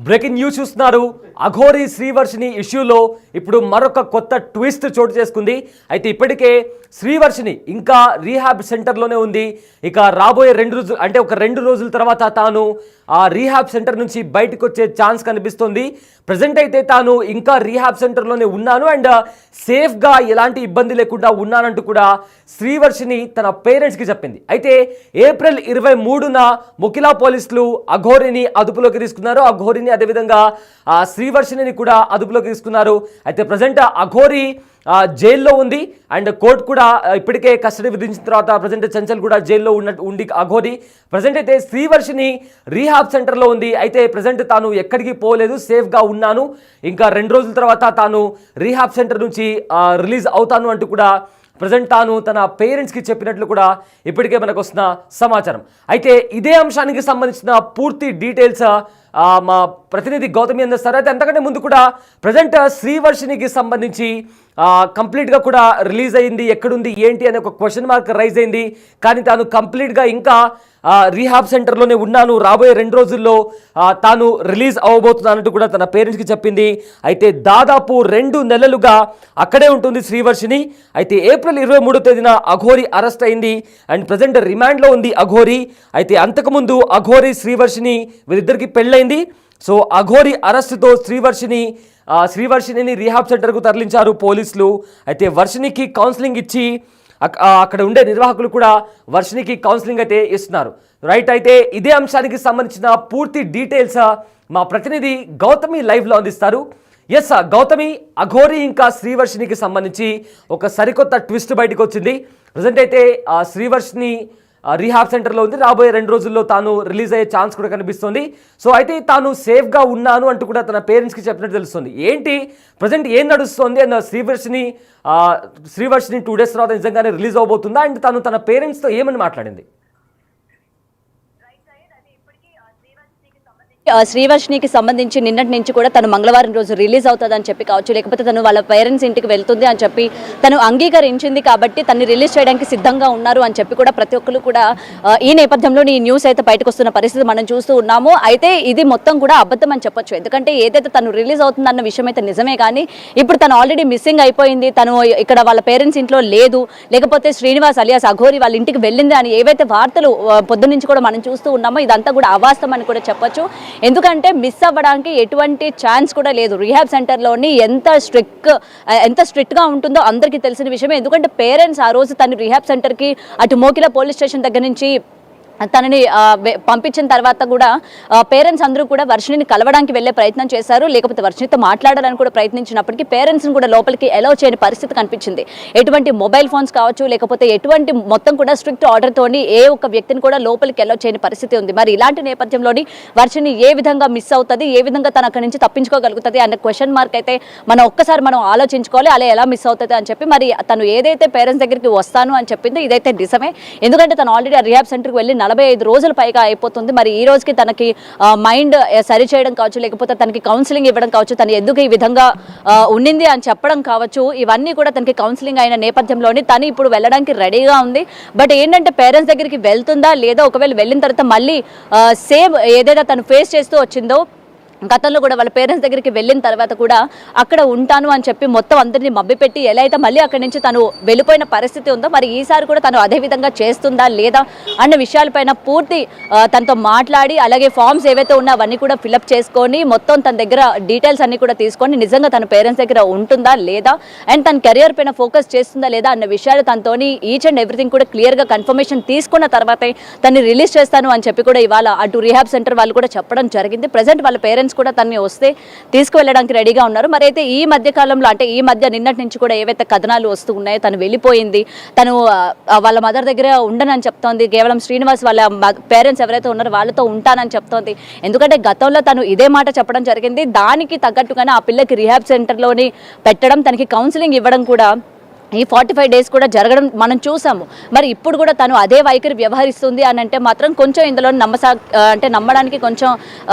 Breaking news చూస్తున్నారు. అఘోరి శ్రీవర్షిని ఇష్యూలో ఇప్పుడు మరొక కొత్త ట్విస్ట్ చోటు చేసుకుంది. అయితే ఇప్పటికే శ్రీవర్షిని ఇంకా రీహాబ్ సెంటర్లోనే ఉంది. ఇక రాబోయే 2 రోజుల తర్వాత తాను ఆ రీహాబ్ సెంటర్ నుంచి బయటకు వచ్చే ఛాన్స్ కనిపిస్తుంది. ప్రజెంట్ అయితే తాను ఇంకా రీహాబ్ సెంటర్లోనే ఉన్నాను అండ్ సేఫ్గా ఎలాంటి ఇబ్బంది లేకుండా ఉన్నానంటూ కూడా శ్రీవర్షిని తన పేరెంట్స్కి చెప్పింది. అయితే ఏప్రిల్ 23న ముకిలా పోలీసులు అఘోరిని అదుపులోకి తీసుకున్నారు. అఘోరిని అదేవిధంగా శ్రీవర్షిని కూడా అదుపులోకి తీసుకున్నారు. అయితే ప్రజెంట్ అఘోరి జైల్లో ఉంది అండ్ కోర్టు కూడా ఇప్పటికే కస్టడీ విధించిన తర్వాత ప్రజెంట్ చంచల్ కూడా జైల్లో ఉండి అఘోరి ప్రజెంట్ అయితే శ్రీవర్షిని రీహాబ్ సెంటర్లో ఉంది. అయితే ప్రజెంట్ తాను ఎక్కడికి పోలేదు, సేఫ్గా ఉన్నాను, ఇంకా 2 రోజుల తర్వాత తాను రీహాబ్ సెంటర్ నుంచి రిలీజ్ అవుతాను అంటూ కూడా ప్రజెంట్ తాను తన పేరెంట్స్కి చెప్పినట్లు కూడా ఇప్పటికే మనకు వస్తున్న సమాచారం. అయితే ఇదే అంశానికి సంబంధించిన పూర్తి డీటెయిల్స్ మా ప్రతినిధి గౌతమి అందిస్తారు. అయితే అంతకంటే ముందు కూడా ప్రజెంట్ శ్రీవర్షినికి సంబంధించి కంప్లీట్గా కూడా రిలీజ్ అయింది, ఎక్కడుంది ఏంటి అనే ఒక క్వశ్చన్ మార్క్ రైజ్ అయింది. కానీ తాను కంప్లీట్గా ఇంకా రీహాబ్ సెంటర్లోనే ఉన్నాను, రాబోయే 2 రోజుల్లో తాను రిలీజ్ అవ్వబోతున్నానంటూ కూడా తన పేరెంట్స్కి చెప్పింది. అయితే దాదాపు 2 నెలలుగా అక్కడే ఉంటుంది శ్రీవర్షిని. అయితే ఏప్రిల్ 23వ తేదీన అఘోరి అరెస్ట్ అయింది అండ్ ప్రజెంట్ రిమాండ్లో ఉంది అఘోరి. అయితే అంతకుముందు అఘోరి శ్రీవర్షిని వీరిద్దరికి పెళ్ళైంది. సో అఘోరి అరెస్టుతో శ్రీవర్షిని రీహాబ్ సెంటర్కు తరలించారు పోలీసులు. అయితే వర్షినికి కౌన్సిలింగ్ ఇచ్చి అక్కడ ఉండే నిర్వాహకులు కూడా వర్షినికి కౌన్సిలింగ్ అయితే ఇస్తున్నారు. రైట్, అయితే ఇదే అంశానికి సంబంధించిన పూర్తి డీటెయిల్స్ మా ప్రతినిధి గౌతమి లైవ్లో అందిస్తారు. ఎస్ గౌతమి, అఘోరి ఇంకా శ్రీవర్షినికి సంబంధించి ఒక సరికొత్త ట్విస్ట్ బయటకు వచ్చింది. ప్రజెంట్ అయితే శ్రీవర్షిని రీహాబ్ సెంటర్లో ఉంది, రాబోయే 2 రోజుల్లో తాను రిలీజ్ అయ్యే ఛాన్స్ కూడా కనిపిస్తుంది. సో అయితే తాను సేఫ్గా ఉన్నాను అంటూ కూడా తన పేరెంట్స్కి చెప్పినట్టు తెలుస్తుంది. ఏంటి ప్రజెంట్ ఏం నడుస్తుంది అండ్ శ్రీవర్షిని 2 డేస్ తర్వాత నిజంగానే రిలీజ్ అవబోతుందా అండ్ తాను తన పేరెంట్స్తో ఏమని మాట్లాడింది? శ్రీవర్షినికి సంబంధించి నిన్నటి నుంచి కూడా తను మంగళవారం రోజు రిలీజ్ అవుతుందని చెప్పి కావచ్చు, లేకపోతే తను వాళ్ళ పేరెంట్స్ ఇంటికి వెళ్తుంది అని చెప్పి తను అంగీకరించింది కాబట్టి తను రిలీజ్ చేయడానికి సిద్ధంగా ఉన్నారు అని చెప్పి కూడా ప్రతి ఒక్కరు కూడా ఈ నేపథ్యంలో ఈ న్యూస్ అయితే బయటకు వస్తున్న పరిస్థితి మనం చూస్తూ ఉన్నాము. అయితే ఇది మొత్తం కూడా అబద్ధం అని చెప్పొచ్చు. ఎందుకంటే ఏదైతే తను రిలీజ్ అవుతుందన్న విషయం అయితే నిజమే, కానీ ఇప్పుడు తను ఆల్రెడీ మిస్సింగ్ అయిపోయింది, తను ఇక్కడ వాళ్ళ పేరెంట్స్ ఇంట్లో లేదు, లేకపోతే శ్రీనివాస్ అలియాస్ అఘోరి వాళ్ళ ఇంటికి వెళ్ళింది అని ఏవైతే వార్తలు పొద్దు నుంచి కూడా మనం చూస్తూ ఉన్నామో ఇదంతా కూడా అవాస్తవం అని కూడా చెప్పొచ్చు. ఎందుకంటే మిస్ అవ్వడానికి ఎటువంటి ఛాన్స్ కూడా లేదు. రీహాబ్ సెంటర్లోని ఎంత స్ట్రిక్ట్గా ఉంటుందో అందరికీ తెలిసిన విషయమే. ఎందుకంటే పేరెంట్స్ ఆ రోజు తను రీహాబ్ సెంటర్కి అటు మోకిలా పోలీస్ స్టేషన్ దగ్గర నుంచి తనని పంపించిన తర్వాత కూడా పేరెంట్స్ అందరూ కూడా వర్షిణిని కలవడానికి వెళ్ళే ప్రయత్నం చేశారు, లేకపోతే వర్షిణితో మాట్లాడాలని కూడా ప్రయత్నించినప్పటికీ పేరెంట్స్ని కూడా లోపలికి అలౌ చేయని పరిస్థితి కనిపించింది. ఎటువంటి మొబైల్ ఫోన్స్ కావచ్చు, లేకపోతే ఎటువంటి మొత్తం కూడా స్ట్రిక్ట్ ఆర్డర్తోని ఏ ఒక్క వ్యక్తిని కూడా లోపలికి అలౌ చేయని పరిస్థితి ఉంది. మరి ఇలాంటి నేపథ్యంలోని వర్షిణి ఏ విధంగా మిస్ అవుతుంది, ఏ విధంగా తన అక్కడి నుంచి తప్పించుకోగలుగుతుంది అన్న క్వశ్చన్ మార్క్ అయితే మనం ఆలోచించుకోవాలి. అలా ఎలా మిస్ అవుతుంది అని చెప్పి మరి తను ఏదైతే పేరెంట్స్ దగ్గరికి వస్తాను అని చెప్పిందో ఇదైతే నిజమే. ఎందుకంటే తను ఆల్రెడీ ఆ రీహాబ్ సెంటర్కి వెళ్ళి 45 రోజుల పైగా అయిపోతుంది. మరి ఈ రోజుకి తనకి మైండ్ సరి చేయడం కావచ్చు, లేకపోతే తనకి కౌన్సిలింగ్ ఇవ్వడం కావచ్చు, తను ఎందుకు ఈ విధంగా ఉండింది అని చెప్పడం కావచ్చు, ఇవన్నీ కూడా తనకి కౌన్సిలింగ్ అయిన నేపథ్యంలోని తను ఇప్పుడు వెళ్ళడానికి రెడీగా ఉంది. బట్ ఏంటంటే పేరెంట్స్ దగ్గరికి వెళ్తుందా లేదా, ఒకవేళ వెళ్ళిన తర్వాత మళ్ళీ సేమ్ ఏదైతే తను ఫేస్ చేస్తూ వచ్చిందో గతంలో కూడా వాళ్ళ పేరెంట్స్ దగ్గరికి వెళ్ళిన తర్వాత కూడా అక్కడ ఉంటాను అని చెప్పి మొత్తం అందరినీ మభ్యపెట్టి ఎలా అయితే మళ్ళీ అక్కడి నుంచి తను వెళ్ళిపోయిన పరిస్థితి ఉందో, మరి ఈసారి కూడా తను అదే విధంగా చేస్తుందా లేదా అన్న విషయాలపైన పూర్తి తనతో మాట్లాడి, అలాగే ఫామ్స్ ఏవైతే ఉన్నా అవన్నీ కూడా ఫిలప్ చేసుకొని మొత్తం తన దగ్గర డీటెయిల్స్ అన్ని కూడా తీసుకొని నిజంగా తన పేరెంట్స్ దగ్గర ఉంటుందా లేదా అండ్ తన కెరియర్ పైన ఫోకస్ చేస్తుందా లేదా అన్న విషయాలు తనతోని ఈచ్ అండ్ ఎవ్రీథింగ్ కూడా క్లియర్గా కన్ఫర్మేషన్ తీసుకున్న తర్వాతే తను రిలీజ్ చేస్తాను అని చెప్పి కూడా ఇవాళ అటు రీహాబ్ సెంటర్ వాళ్ళు కూడా చెప్పడం జరిగింది. ప్రజెంట్ వాళ్ళ పేరెంట్స్ కూడా తనని వస్తే తీసుకువెళ్ళడానికి రెడీగా ఉన్నారు. మరి అయితే ఈ మధ్య కాలంలో అంటే ఈ మధ్య నిన్నటి నుంచి కూడా ఏవైతే కథనాలు వస్తూ ఉన్నాయో, తను వెళ్ళిపోయింది, తను వాళ్ళ మదర్ దగ్గర ఉండనని చెప్తోంది, కేవలం శ్రీనివాస్ వాళ్ళ పేరెంట్స్ ఎవరైతే ఉన్నారో వాళ్ళతో ఉంటానని చెప్తోంది. ఎందుకంటే గతంలో తను ఇదే మాట చెప్పడం జరిగింది. దానికి తగ్గట్టుగానే ఆ పిల్లకి రీహాబ్ సెంటర్లోని పెట్టడం, తనకి కౌన్సిలింగ్ ఇవ్వడం కూడా ఈ 45 డేస్ కూడా జరగడం మనం చూసాము. మరి ఇప్పుడు కూడా తను అదే వైఖరి వ్యవహరిస్తుంది అని అంటే మాత్రం కొంచెం ఇందులో అంటే నమ్మడానికి కొంచెం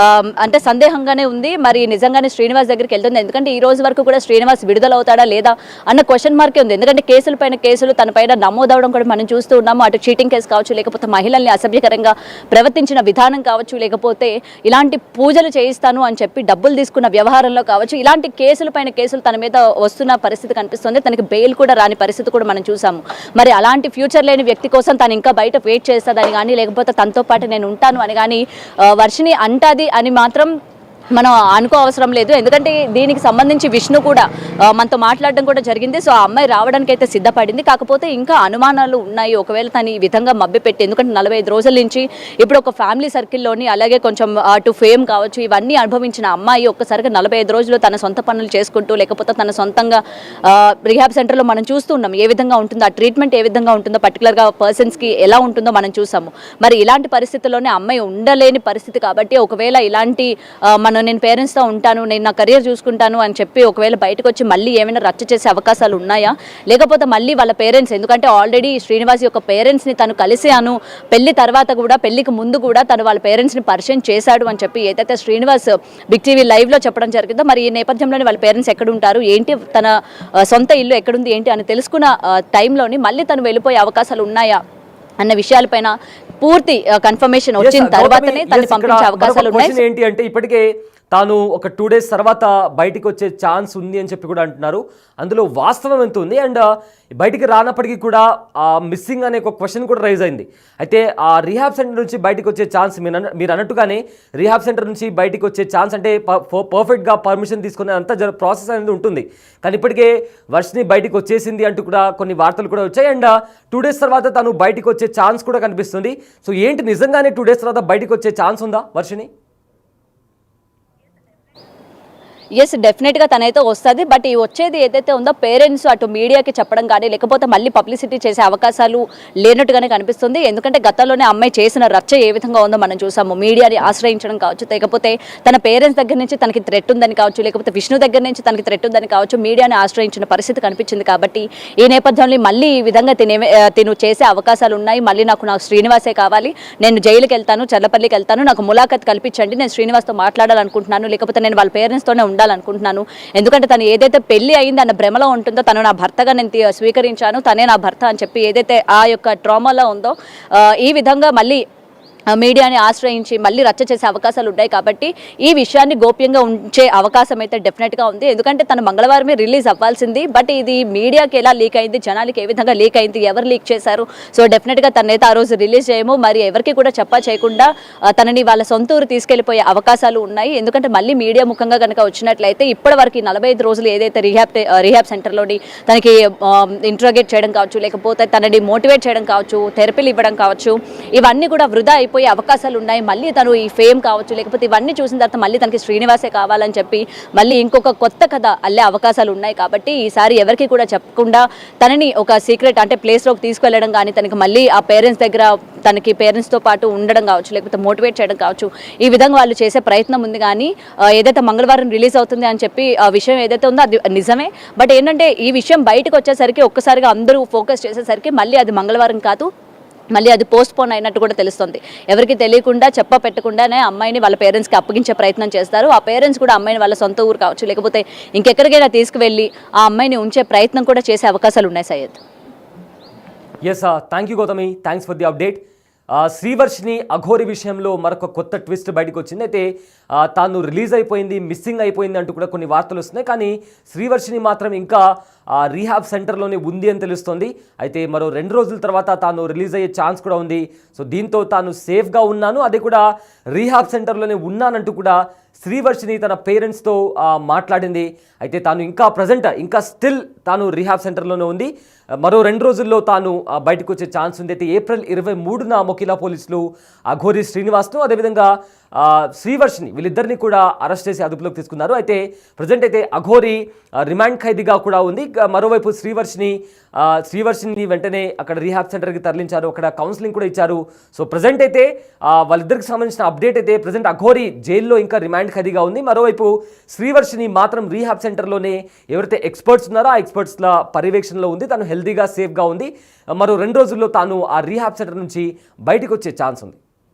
అంటే సందేహంగానే ఉంది. మరి నిజంగానే శ్రీనివాస్ దగ్గరికి వెళ్తుంది, ఎందుకంటే ఈ రోజు వరకు కూడా శ్రీనివాస్ విడుదలవుతాడా లేదా అన్న క్వశ్చన్ మార్కే ఉంది. ఎందుకంటే కేసుల పైన కేసులు తన పైన నమోదవడం కూడా మనం చూస్తూ ఉన్నాము. అటు చీటింగ్ కేసు కావచ్చు, లేకపోతే మహిళల్ని అసభ్యకరంగా ప్రవర్తించిన విధానం కావచ్చు, లేకపోతే ఇలాంటి పూజలు చేయిస్తాను అని చెప్పి డబ్బులు తీసుకున్న వ్యవహారంలో కావచ్చు, ఇలాంటి కేసుల పైన కేసులు తన మీద వస్తున్న పరిస్థితి కనిపిస్తుంది. తనకి బెయిల్ కూడా రాని పరిస్థితి కూడా మనం చూసాము. మరి అలాంటి ఫ్యూచర్ లేని వ్యక్తి కోసం తను ఇంకా బయట వెయిట్ చేస్తుందని కానీ, లేకపోతే తనతో పాటు నేను ఉంటాను అని కానీ వర్షిని అంటాది అని మాత్రం మనం అనుకో అవసరం లేదు. ఎందుకంటే దీనికి సంబంధించి విష్ణు కూడా మనతో మాట్లాడడం కూడా జరిగింది. సో ఆ అమ్మాయి రావడానికి అయితే సిద్ధపడింది. కాకపోతే ఇంకా అనుమానాలు ఉన్నాయి, ఒకవేళ తను ఈ విధంగా మభ్యపెట్టి, ఎందుకంటే 45 రోజుల నుంచి ఇప్పుడు ఒక ఫ్యామిలీ సర్కిల్లోని, అలాగే కొంచెం అటు ఫేమ్ కావచ్చు, ఇవన్నీ అనుభవించిన అమ్మాయి ఒక్కసారిగా 45 రోజులు తన సొంత పనులు చేసుకుంటూ, లేకపోతే తన సొంతంగా రిహాబ్ సెంటర్లో మనం చూస్తున్నాం ఏ విధంగా ఉంటుందో, ఆ ట్రీట్మెంట్ ఏ విధంగా ఉంటుందో, పర్టికులర్గా పర్సన్స్కి ఎలా ఉంటుందో మనం చూసాము. మరి ఇలాంటి పరిస్థితుల్లోనే అమ్మాయి ఉండలేని పరిస్థితి కాబట్టి, ఒకవేళ ఇలాంటి నేను పేరెంట్స్తో ఉంటాను, నేను నా కెరియర్ చూసుకుంటాను అని చెప్పి ఒకవేళ బయటకు వచ్చి మళ్ళీ ఏమైనా రచ్చ చేసే అవకాశాలు ఉన్నాయా, లేకపోతే మళ్ళీ వాళ్ళ పేరెంట్స్, ఎందుకంటే ఆల్రెడీ శ్రీనివాస్ యొక్క పేరెంట్స్ని తను కలిసాను, పెళ్లి తర్వాత కూడా, పెళ్లికి ముందు కూడా తను వాళ్ళ పేరెంట్స్ని పరిచయం చేశాడు అని చెప్పి ఏదైతే శ్రీనివాస్ బిగ్ టీవీ లైవ్లో చెప్పడం జరిగిందో, మరి ఈ నేపథ్యంలోనే వాళ్ళ పేరెంట్స్ ఎక్కడ ఉంటారు, ఏంటి తన సొంత ఇల్లు ఎక్కడుంది ఏంటి అని తెలుసుకున్న టైంలోని మళ్ళీ తను వెళ్ళిపోయే అవకాశాలు ఉన్నాయా అన్న విషయాలపైన పూర్తి కన్ఫర్మేషన్ వచ్చిన తర్వాతనే తను పంపించే అవకాశాలు ఉన్నాయి. ఏంటి అంటే ఇప్పటికే తాను ఒక 2 days తర్వాత బయటికి వచ్చే ఛాన్స్ ఉంది అని చెప్పి కూడా అంటున్నారు. అందులో వాస్తవం ఎంత ఉంది, అండ్ బయటికి రానప్పటికీ కూడా మిస్సింగ్ అనే ఒక క్వశ్చన్ కూడా రైజ్ అయింది. అయితే ఆ రీహాబ్ సెంటర్ నుంచి బయటికి వచ్చే ఛాన్స్ మీరు అన్నట్టుగానే రీహాబ్ సెంటర్ నుంచి బయటికి వచ్చే ఛాన్స్ అంటే పర్ఫెక్ట్గా పర్మిషన్ తీసుకునే అంత ప్రాసెస్ అనేది ఉంటుంది. కానీ ఇప్పటికే వర్షిని బయటికి వచ్చేసింది అంటూ కూడా కొన్ని వార్తలు కూడా వచ్చాయి. అండ్ 2 days తర్వాత తను బయటికి వచ్చే ఛాన్స్ కూడా కనిపిస్తుంది. సో ఏంటి, నిజంగానే 2 days తర్వాత బయటికి వచ్చే ఛాన్స్ ఉందా వర్షిని? ఎస్, డెఫినెట్గా తనైతే వస్తుంది. బట్ ఈ వచ్చేది ఏదైతే ఉందో పేరెంట్స్ అటు మీడియాకి చెప్పడం కానీ, లేకపోతే మళ్ళీ పబ్లిసిటీ చేసే అవకాశాలు లేనట్టుగానే కనిపిస్తుంది. ఎందుకంటే గతంలోనే అమ్మాయి చేసిన రచ్చ ఏ విధంగా ఉందో మనం చూసాము. మీడియాని ఆశ్రయించడం కావచ్చు, లేకపోతే తన పేరెంట్స్ దగ్గర నుంచి తనకి థ్రెట్ ఉందని కావచ్చు, లేకపోతే విష్ణు దగ్గర నుంచి తనకి థ్రెట్ ఉందని కావచ్చు, మీడియాని ఆశ్రయించిన పరిస్థితి కనిపించింది. కాబట్టి ఈ నేపథ్యంలో మళ్ళీ ఈ విధంగా తిను చేసే అవకాశాలు ఉన్నాయి. మళ్ళీ నాకు శ్రీనివాసే కావాలి, నేను జైలుకి వెళ్తాను, చల్లపల్లికి వెళ్తాను, నాకు ములాఖత్ కల్పించండి, నేను శ్రీనివాస్తో మాట్లాడాలనుకుంటున్నాను, లేకపోతే నేను వాళ్ళ పేరెంట్స్తోనే ఉండాలనుకుంటున్నాను. ఎందుకంటే తను ఏదైతే పెళ్లి అయింది అన్న భ్రమలో ఉంటుందో, తను నా భర్తగా నేను స్వీకరించాను, తనే నా భర్త అని చెప్పి ఏదైతే ఆ యొక్క ట్రామాలో ఉందో, ఈ విధంగా మళ్ళీ మీడియాని ఆశ్రయించి మళ్ళీ రచ్చ చేసే అవకాశాలు ఉన్నాయి. కాబట్టి ఈ విషయాన్ని గోప్యంగా ఉంచే అవకాశం అయితే డెఫినెట్గా ఉంది. ఎందుకంటే తను మంగళవారమే రిలీజ్ అవ్వాల్సింది. బట్ ఇది మీడియాకి ఎలా లీక్ అయింది, జనాలకి ఏ విధంగా లీక్ అయింది, ఎవరు లీక్ చేశారు, సో డెఫినెట్గా తనైతే ఆ రోజు రిలీజ్ చేయము, మరి ఎవరికి కూడా చేయకుండా తనని వాళ్ళ సొంత ఊరు తీసుకెళ్లిపోయే అవకాశాలు ఉన్నాయి. ఎందుకంటే మళ్ళీ మీడియా ముఖంగా కనుక వచ్చినట్లయితే ఇప్పటివరకు 45 రోజులు ఏదైతే రిహాబ్ సెంటర్లోని తనకి ఇంట్రోగేట్ చేయడం కావచ్చు, లేకపోతే తనని మోటివేట్ చేయడం కావచ్చు, థెరపీలు ఇవ్వడం కావచ్చు, ఇవన్నీ కూడా వృధా అయిపోయే అవకాశాలు ఉన్నాయి. మళ్ళీ తను ఈ ఫేమ్ కావచ్చు, లేకపోతే ఇవన్నీ చూసిన తర్వాత మళ్ళీ తనకి శ్రీనివాసే కావాలని చెప్పి మళ్ళీ ఇంకొక కొత్త కథ అల్లే అవకాశాలు ఉన్నాయి. కాబట్టి ఈసారి ఎవరికి కూడా చెప్పకుండా తనని ఒక సీక్రెట్ అంటే ప్లేస్లోకి తీసుకెళ్లడం కానీ, తనకి మళ్ళీ ఆ పేరెంట్స్ దగ్గర తనకి పేరెంట్స్తో పాటు ఉండడం కావచ్చు, లేకపోతే మోటివేట్ చేయడం కావచ్చు, ఈ విధంగా వాళ్ళు చేసే ప్రయత్నం ఉంది. కానీ ఏదైతే మంగళవారం రిలీజ్ అవుతుంది అని చెప్పి ఆ విషయం ఏదైతే ఉందో అది నిజమే. బట్ ఏంటంటే ఈ విషయం బయటకు వచ్చేసరికి ఒక్కసారిగా అందరూ ఫోకస్ చేసేసరికి మళ్ళీ అది మంగళవారం కాదు, మళ్ళీ అది పోస్ట్ పోన్ అయినట్టు కూడా తెలుస్తుంది. ఎవరికి తెలియకుండా పెట్టకుండానే అమ్మాయిని వాళ్ళ పేరెంట్స్కి అప్పగించే ప్రయత్నం చేస్తారు. ఆ పేరెంట్స్ కూడా అమ్మాయిని వాళ్ళ సొంత ఊరు కావచ్చు, లేకపోతే ఇంకెక్కడికైనా తీసుకువెళ్ళి ఆ అమ్మాయిని ఉంచే ప్రయత్నం కూడా చేసే అవకాశాలు ఉన్నాయి. Syed. Yes, thank you Gautami, thanks for the update. Srivarshini Aghori విషయంలో మరొక కొత్త ట్విస్ట్ బయటకు వచ్చింది. అయితే తాను రిలీజ్ అయిపోయింది, మిస్సింగ్ అయిపోయింది అంటూ కూడా కొన్ని వార్తలు వస్తున్నాయి. కానీ శ్రీవర్షిని మాత్రం ఇంకా రీహాబ్ సెంటర్లోనే ఉంది అని తెలుస్తోంది. అయితే మరో 2 రోజుల తర్వాత తాను రిలీజ్ అయ్యే ఛాన్స్ కూడా ఉంది. సో దీంతో తాను సేఫ్గా ఉన్నాను, అది కూడా రీహాబ్ సెంటర్లోనే ఉన్నానంటూ కూడా శ్రీవర్షిని తన పేరెంట్స్తో మాట్లాడింది. అయితే తాను ఇంకా స్టిల్ తాను రీహాబ్ సెంటర్లోనే ఉంది. మరో 2 రోజుల్లో తాను బయటకు వచ్చే ఛాన్స్ ఉంది. అయితే ఏప్రిల్ 23న మొకిలా పోలీసులు అఘోరి శ్రీనివాస్ను, అదేవిధంగా శ్రీవర్షిని వీళ్ళిద్దరిని కూడా అరెస్ట్ చేసి అదుపులోకి తీసుకున్నారు. అయితే ప్రజెంట్ అయితే అఘోరి రిమాండ్ ఖైదీగా కూడా ఉంది. మరోవైపు శ్రీవర్షిని వెంటనే అక్కడ రీహాబ్ సెంటర్కి తరలించారు, అక్కడ కౌన్సిలింగ్ కూడా ఇచ్చారు. సో ప్రజెంట్ అయితే వాళ్ళిద్దరికి సంబంధించిన అప్డేట్ అయితే ప్రజెంట్ అఘోరి జైల్లో ఇంకా రిమాండ్ రిమాండ్ ఖైదీగా ఉంది. మరోవైపు శ్రీవర్షిని మాత్రం రీహాబ్ సెంటర్లోనే ఎవరైతే ఎక్స్పర్ట్స్ ఉన్నారో ఆ ఎక్స్పర్ట్స్ల పర్యవేక్షణలో ఉంది. తను హెల్తీగా సేఫ్గా ఉంది. మరో 2 రోజుల్లో తాను ఆ రీహాబ్ సెంటర్ నుంచి బయటకు వచ్చే ఛాన్స్ ఉంది.